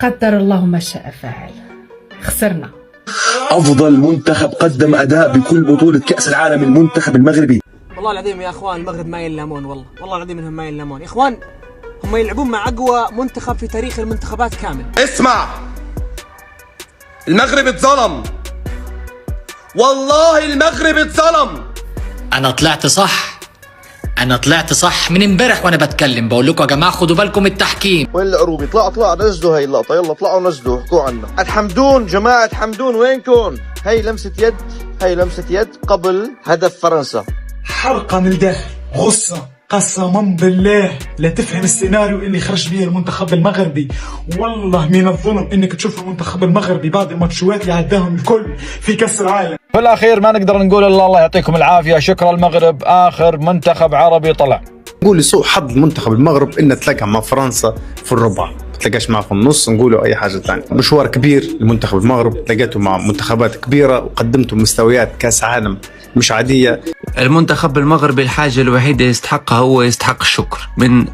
قدر الله ما شاء فعل. خسرنا. أفضل منتخب قدم أداء بكل بطولة كأس العالم المنتخب المغربي. والله العظيم يا أخوان المغرب ما ينلامون، والله العظيم إنهم ما ينلامون يا إخوان. هم يلعبون مع أقوى منتخب في تاريخ المنتخبات كامل. اسمع، المغرب اتظلم، والله المغرب اتظلم. أنا طلعت صح من امبارح وانا بتكلم بقول لكم يا جماعه خدوا بالكم التحكيم. وين العروبي؟ طلع نزلوا هاي اللقطه، يلا طلعوا نزلوا احكوا عنا. حمدون جماعه حمدون وينكم؟ هاي لمسه يد قبل هدف فرنسا. حرقه من الداخل، غصه قسما بالله لا تفهم السيناريو اللي خرج به المنتخب المغربي. والله من الظلم انك تشوف المنتخب المغربي بعد الماتشات اللي عداهم الكل في كاس العالم. في الاخير ما نقدر نقول الا الله يعطيكم العافيه. شكرا المغرب، اخر منتخب عربي طلع. نقول لسوء حظ المنتخب المغرب انه تلاقى مع فرنسا في الربع، ما تلاقاش معه في النص. نقولوا اي حاجه ثانيه. مشوار كبير لمنتخب المغرب، تلاقيته مع منتخبات كبيره وقدمتوا مستويات كاس عالم مش عاديه. المنتخب المغربي الحاجه الوحيده يستحقها هو يستحق الشكر من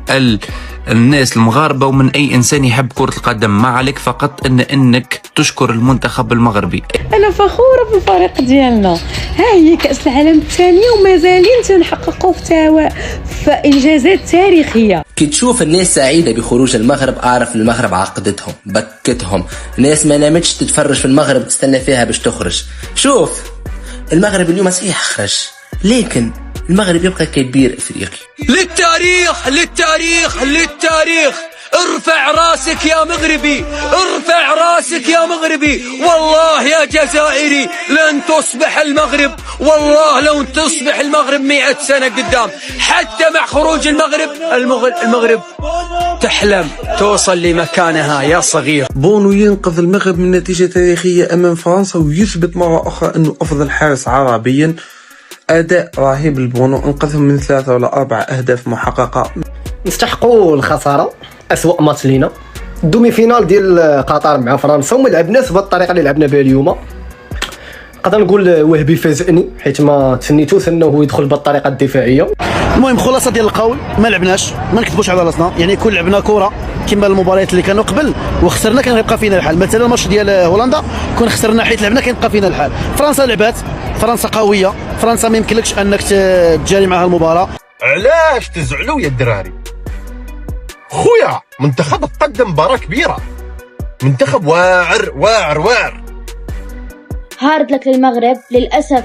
الناس المغاربه ومن اي انسان يحب كره القدم. ما عليك فقط انك تشكر المنتخب المغربي. انا فخوره بالفريق ديالنا. ها هي كاس العالم الثانيه ومازالين تنحققوا في انجازات تاريخيه. كي تشوف الناس سعيده بخروج المغرب اعرف المغرب عقدتهم بكتهم. الناس ما نامتش تتفرج في المغرب تستنى فيها باش تخرج. شوف المغرب اليوم صحيح خرج، لكن المغرب يبقى كبير افريقي. للتاريخ للتاريخ للتاريخ. ارفع راسك يا مغربي، ارفع راسك يا مغربي. والله يا جزائري لن تصبح المغرب، والله لو تصبح المغرب 100 سنة قدام. حتى مع خروج المغرب تحلم توصل لمكانها يا صغير. بونو ينقذ المغرب من نتيجة تاريخية أمام فرنسا ويثبت مرة أخرى أنه أفضل حارس عربيا. أداء رهيب لبونو، انقذهم من 3 ولا 4 أهداف محققة. نستحقوا الخسارة، أسوأ ماتش لينا. الدومي فينال ديال قطر مع فرنسا وما لعبناش بالطريقة اللي لعبنا بها اليوم. نقدر نقول وهبي فاجئني حيت ما تسنيتوش انه يدخل بالطريقه الدفاعيه. المهم خلاصه ديال القول ما لعبناش، ما نكذبوش على راسنا، يعني كون لعبنا كره كما المباريات اللي كانوا قبل وخسرنا كان غيبقى فينا الحال. مثلا الماتش ديال هولندا كون خسرنا حيت لعبنا كان يبقى فينا الحال. فرنسا لعبات، فرنسا قويه، فرنسا ما يمكنلكش انك تجاري معها المباراه. علاش تزعلوا يا الدراري؟ خويا منتخب قدم مباراه كبيره، منتخب واعر. هارد لك للمغرب. للأسف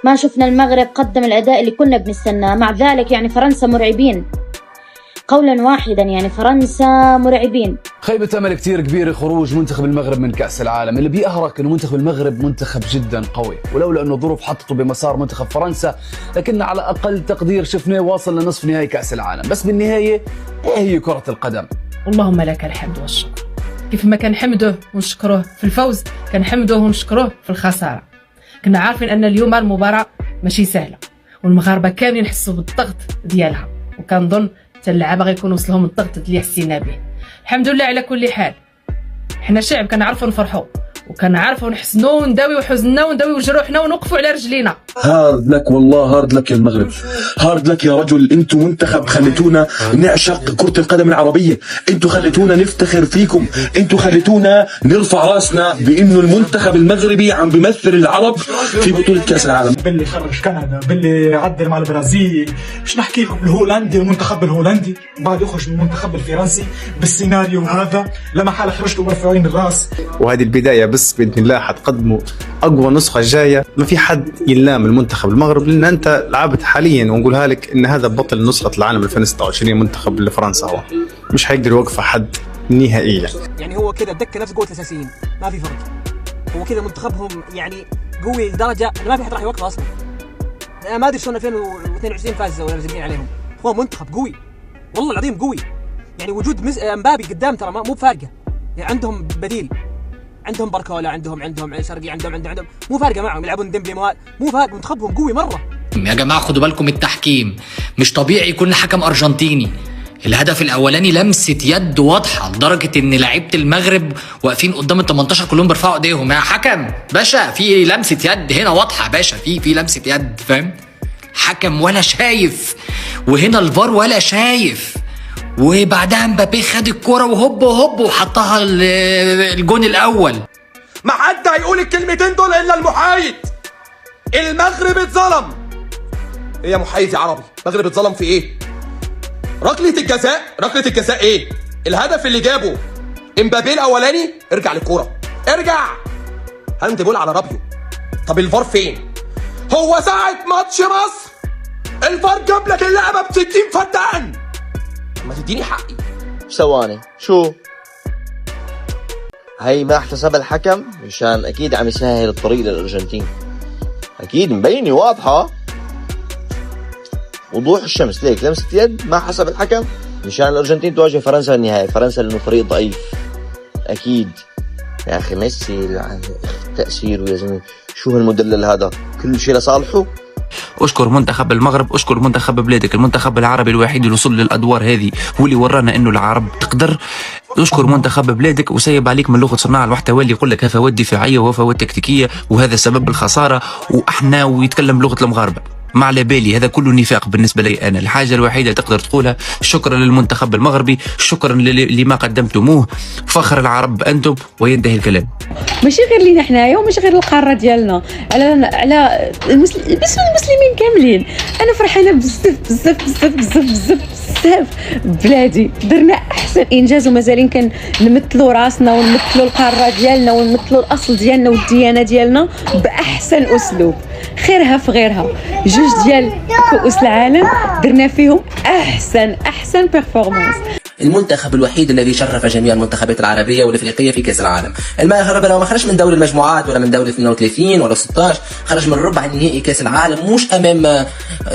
ما شفنا المغرب قدم الأداء اللي كنا بنستناه. مع ذلك يعني فرنسا مرعبين قولا واحدا، يعني فرنسا مرعبين. خيبة أمل كتير كبيرة خروج منتخب المغرب من كأس العالم. اللي بيأهرك أنه منتخب المغرب منتخب جدا قوي، ولولا أنه ظروف حطته بمسار منتخب فرنسا لكن على أقل تقدير شفناه واصل لنصف نهائي كأس العالم. بس بالنهاية هي كرة القدم. اللهم لك الحمد والشكر. كيف ما كنحمدوه ونشكروه في الفوز كنحمدوه ونشكروه في الخسارة. كنا عارفين أن اليوم المباراة ماشي سهلة والمغاربة كاملين يحسوا بالضغط ديالها، وكنظن حتى اللعابة غيكون وصلهم الضغط اللي حسينا به. الحمد لله على كل حال. حنا شعب كنعرفوا نفرحوا وكنعرفوا نحسنوا ونداويو حزننا ونداويو جروحنا ونوقفوا على رجلينا. هارد لك والله، هارد لك يا المغرب، هارد لك يا رجل. انتوا منتخب خليتونا نعشق كرة القدم العربية، انتوا خليتونا نفتخر فيكم، انتوا خليتونا نرفع راسنا بانه المنتخب المغربي عم بيمثل العرب في بطولة كأس العالم. باللي خرج كندا، باللي عدل مع البرازيل، مش نحكي لكم الهولندي، المنتخب الهولندي بعد يخرج من المنتخب الفرنسي بالسيناريو هذا لما حال خرجتوا مرفوعين الراس. وهذه البدايه بس باذن الله حتقدموا اقوى نسخه جايه. ما في حد يلام المنتخب المغرب لان انت لعبت حاليا، ونقولها لك ان هذا بطل نسخه العالم 2026 منتخب فرنسا، هو مش حيقدر يوقف حد نهائيا. يعني هو كذا دك نفس قوه الاساسيين، ما في فرق. هو كذا منتخبهم يعني قوي لدرجه انه ما في حد راح يوقفه اصلا. انا ما ادري شلون 2022 فازوا ولا مزقين عليهم. هو منتخب قوي والله العظيم قوي. يعني وجود امبابي قدام ترى مو فارقه. يعني عندهم بديل، عندهم باركولا، عندهم شرقي، عندهم مو فارقه معهم. يلعبون ديمبلي مو فارق. منتخبهم قوي مره. يا جماعه خدوا بالكم التحكيم. مش طبيعي يكون حكم ارجنتيني. الهدف الاولاني لمسه يد واضحه لدرجه ان لعيبه المغرب واقفين قدام ال 18 كلهم بيرفعوا ايديهم. يا حكم باشا في لمسه يد هنا واضحه باشا، في لمسه يد، فاهم؟ حكم ولا شايف، وهنا الفار ولا شايف، وبعدها مبابي خد الكرة وهوب هوب وحطها الجون الاول. ما حد هيقول الكلمتين دول الا المحايد. المغرب اتظلم. ايه يا محايد يا عربي؟ المغرب اتظلم في ايه؟ ركلة الجزاء ايه؟ الهدف اللي جابه امبابي الاولاني، ارجع للكورة، ارجع. هاند بول على رابيو. طب الفار فين؟ هو ساعة ماتش مصر الفار جاب لك اللعبة ب 60 فدان. ما تديني حقي. ثواني، شو هي ما احتسب الحكم مشان اكيد عم يسهل الطريق للارجنتين، اكيد مبينه واضحه وضوح الشمس. ليك لمسه يد ما حسب الحكم مشان الارجنتين تواجه فرنسا النهائي، فرنسا لانه فريق ضعيف اكيد. يا اخي ميسي تاثيره يا زلمه، شو هالمدلل هذا؟ كل شيء لصالحه. اشكر منتخب المغرب، اشكر منتخب بلادك، المنتخب العربي الوحيد اللي وصل للادوار هذه واللي ورانا انه العرب تقدر. اشكر منتخب بلادك وسيب عليك من لغه صناع المحتوى اللي يقول لك هفوات دفاعيه وهفوات تكتيكيه وهذا سبب الخساره واحنا ويتكلم بلغه المغاربه. ما على بالي، هذا كله نفاق بالنسبه لي انا. الحاجه الوحيده تقدر تقولها شكرا للمنتخب المغربي، شكرا لما قدمتموه، فخر العرب انتم، وينتهي الكلام. ماشي غير لينا حنايا وماشي غير القاره ديالنا، على المسلمين كاملين. انا فرحانه بزاف بزاف بزاف بزاف بزاف بزاف. بلادي درنا احسن انجاز ومازالين كنمثلوا راسنا ونمثلوا القاره ديالنا ونمثلوا الاصل ديالنا والديانه ديالنا باحسن اسلوب. خيرها في غيرها، جوج ديال كؤوس العالم درنا فيهم احسن بيرفورمانس. المنتخب الوحيد الذي شرف جميع المنتخبات العربية والافريقية في كأس العالم. المغرب لو ما خرج من دوري المجموعات ولا من دوري 32 ولا 16، خرج من ربع نهائي كأس العالم، مش امام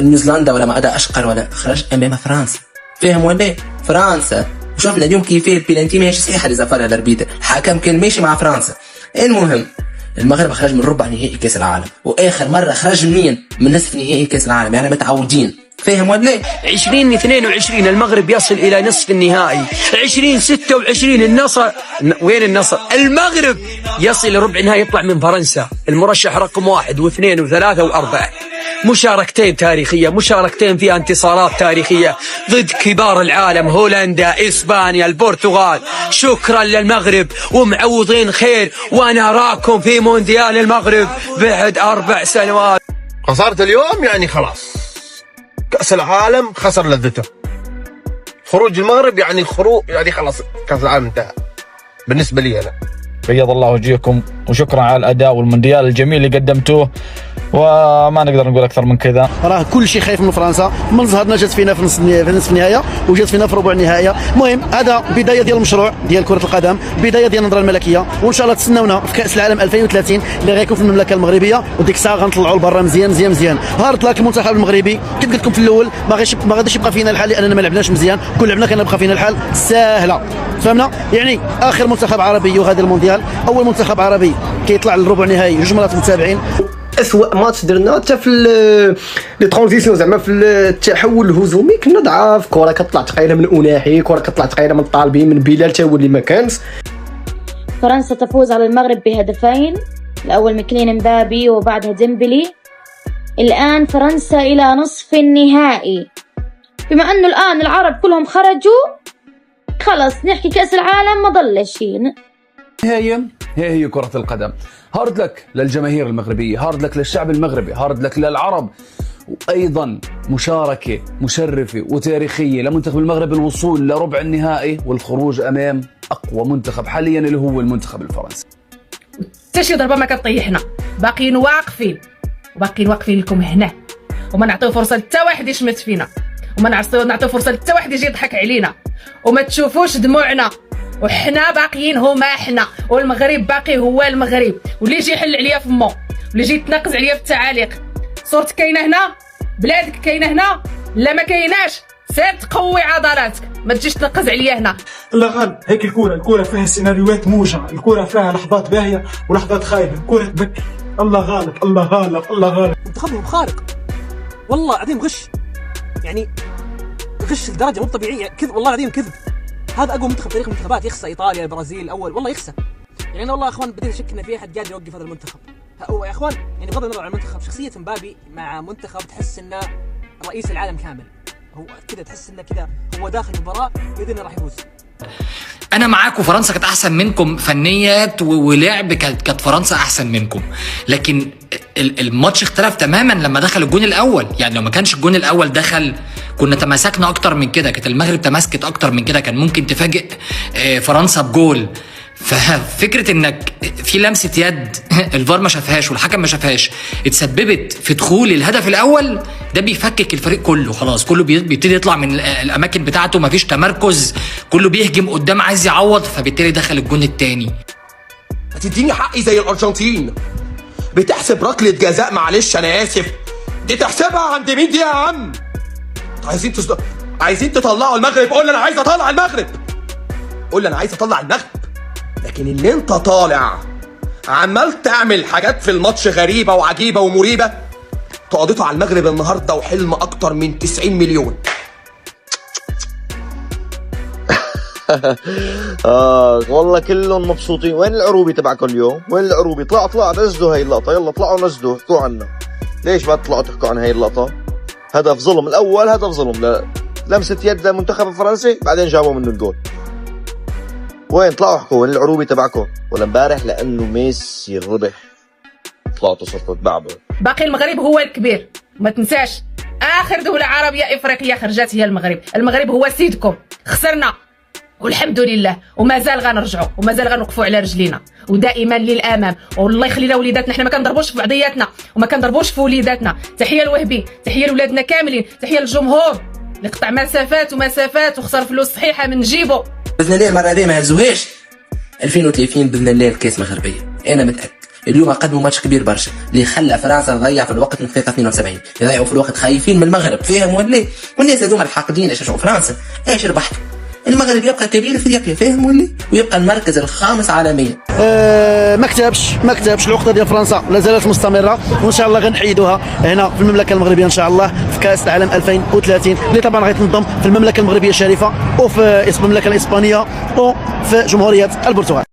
نيوزيلندا ولا ما ادى اشقر، ولا خرج امام فرنسا. فهم ولا فرنسا؟ وشوفنا اليوم كيف البيلانتي ماشي صحيح اللي زفرها الاربيتر، حكم كان ماشي مع فرنسا. المهم المغرب خرج من ربع نهائي كأس العالم، واخر مرة خرج منين؟ من نصف نهائي كأس العالم، يعني متعودين. فاهم ولا؟ 2022 المغرب يصل الى نصف النهائي، 2026 النصر، وين النصر؟ المغرب يصل لربع النهائي، يطلع من فرنسا المرشح رقم 1 و2 و3 و4. مشاركتين تاريخية، مشاركتين فيها انتصارات تاريخية ضد كبار العالم، هولندا، إسبانيا، البرتغال. شكرا للمغرب ومعوضين خير، وانا اراكم في مونديال المغرب بعد 4 سنوات. خسارة اليوم يعني خلاص كأس العالم خسر لذته. خروج المغرب يعني خلاص كأس العالم انتهى بالنسبة لي أنا. بيض الله وجهكم وشكرا على الأداء والمونديال الجميل اللي قدمتوه، وما نقدر نقول اكثر من كذا. راه كل شيء خايف من فرنسا، من زهرنا جات فينا في نصف النهايه وجات فينا في ربع النهايه. المهم هذا بدايه ديال المشروع ديال كره القدم، بدايه ديال النظره الملكيه، وان شاء الله تسناونا في كاس العالم 2030 اللي غيكون في المملكه المغربيه، وديك الساعه غنطلعوا لبرا مزيان مزيان مزيان. هارد لك المنتخب المغربي، كيف قلت لكم في الاول ما غاديش يبقى فينا الحال لاننا ما لعبناش مزيان، كل لعبنا كنبقى فينا الحال ساهله. فهمنا؟ يعني اخر منتخب عربي وهذا المونديال، اول منتخب عربي كيطلع للربع نهائي 2 مرات متتابعين. اسوء ماتش درنا حتى في لي ترانزيسيون، زعما في التحول الهجومي كنا ضعاف. كره كطلع ثقيله من أناحي، كره كطلع ثقيله من طالبي، من بلال تا هو اللي ما كانش. فرنسا تفوز على المغرب بهدفين، الأول من كيليان مبابي وبعدها ديمبلي. الآن فرنسا إلى نصف النهائي، بما أنه الآن العرب كلهم خرجوا خلص نحكي كأس العالم ما ضل شيء. هي كرة القدم. هارد لك للجماهير المغربية، هارد لك للشعب المغربي، هارد لك للعرب، وأيضا مشاركة مشرفة وتاريخية لمنتخب المغرب الوصول لربع النهائي والخروج أمام أقوى منتخب حاليا اللي هو المنتخب الفرنسي. حتى شي ضربة ما كطيحنا، باقيين واقفين لكم هنا، وما نعطيو فرصة لتا واحد يشمت فينا، وما نعطيو فرصة لتا واحد يجي يضحك علينا، وما تشوفوش دموعنا، وحنا باقيين هما حنا، والمغرب باقي هو المغرب. واللي يجي يحل عليا فمو، واللي يجي يتناقز عليا في التعاليق، صورتك كاينه هنا، بلادك كاينه هنا، لا ما كايناش سير تقوي عضلاتك، ما تجيش تنقز عليا هنا. الله غالب، هيك الكرة فيها سيناريوهات موجعة، الكرة فيها لحظات باهية ولحظات خايبة، الكرة تبكي. الله غالب الله غالب الله غالب. منتخبهم خارق والله العظيم، غش يعني غش لدرجة مو طبيعية، كذب والله العظيم كذب. هذا اقوى منتخب تاريخ المنتخبات، يخسى ايطاليا البرازيل الاول، والله يخسى. يعني انا والله يا اخوان بديت اشك ان في احد قادر يوقف هذا المنتخب. يا اخوان يعني بغض النظر عن المنتخب، شخصيه مبابي مع منتخب تحس انه رئيس العالم كامل. هو كذا تحس انه كذا هو داخل المباراه يدري انه راح يفوز. انا معاكم، فرنسا كانت احسن منكم فنيات ولعب، كانت فرنسا احسن منكم، لكن الماتش اختلف تماما لما دخل الجون الاول. يعني لو ما كانش الجون الاول دخل كنا تماسكنا اكتر من كده، كانت المغرب تماسكت اكتر من كده، كان ممكن تفاجئ فرنسا بجول. ففكره انك في لمسه يد الفار ما شافهاش والحكم ما شافهاش اتسببت في دخول الهدف الاول، ده بيفكك الفريق كله. خلاص كله بيبتدي يطلع من الاماكن بتاعته، مفيش تمركز، كله بيهجم قدام عايز يعوض، فبالتالي دخل الجون الثاني. هتديني حقي زي الارجنتين؟ بتحسب ركله جزاء؟ معلش انا اسف، دي تحسبها عند مين دي يا عم؟ عايزين تطلعوا المغرب؟ قول لي انا عايز اطلع المغرب، قول لي انا عايز اطلع المغرب. لكن اللي انت طالع عمال تعمل حاجات في الماتش غريبه وعجيبه ومريبه، تقضيته على المغرب النهارده وحلم اكتر من 90 مليون. والله كلهم مبسوطين. وين العروبي تبعكم اليوم؟ وين العروبي؟ طلع نزلوا هاي اللقطه، يلا طلعوا نزلوا احكوا عنا. ليش ما تطلعوا تحكوا عن هاي اللقطه؟ هدف ظلم الاول، هدف ظلم، لمسه يد للمنتخب الفرنسي بعدين جابوا منه الجول. وين طلعوا احكوا؟ وين العروبي تبعكم؟ ولا امبارح لانه ميسي ربح طلعتوا صرتوا تبعبعوا؟ باقي المغرب هو الكبير، ما تنساش اخر دوله عربيه افريقيه خرجت هي المغرب. المغرب هو سيدكم، خسرنا والحمد لله، وما زال غنرجعوا وما زال غنوقفوا على رجلينا ودائما للامام. والله يخلينا وليداتنا، حنا ما كنضربوش في بعضياتنا وما كنضربوش في وليداتنا. تحيه لوهبي، تحيه لولادنا كاملين، تحيه للجمهور اللي قطع مسافات ومسافات وخسر فلوس صحيحه من جيبه. باذن الله المره هذه ما هزوهاش 2030 باذن الله الكاس مغربيه، انا متاكد. اليوم قدموا ماتش كبير برشا اللي خلى فرنسا تضيع في الوقت من دقيقه 72، يضيعوا في الوقت خايفين من المغرب، فاهم ولا؟ والناس هذوما الحاقدين يشجعوا فرنسا، ايش ربحتوا؟ المغرب يبقى كبير افريقيا، فاهم ولا؟ ويبقى المركز الخامس عالميا. ما كتبش العقده ديال فرنسا لا زالت مستمره، وان شاء الله غنحيدوها هنا في المملكه المغربيه ان شاء الله في كاس العالم 2030 اللي طبعا غيتنظم في المملكه المغربيه الشريفه وفي المملكه الاسبانيه وفي جمهوريه البرتغال.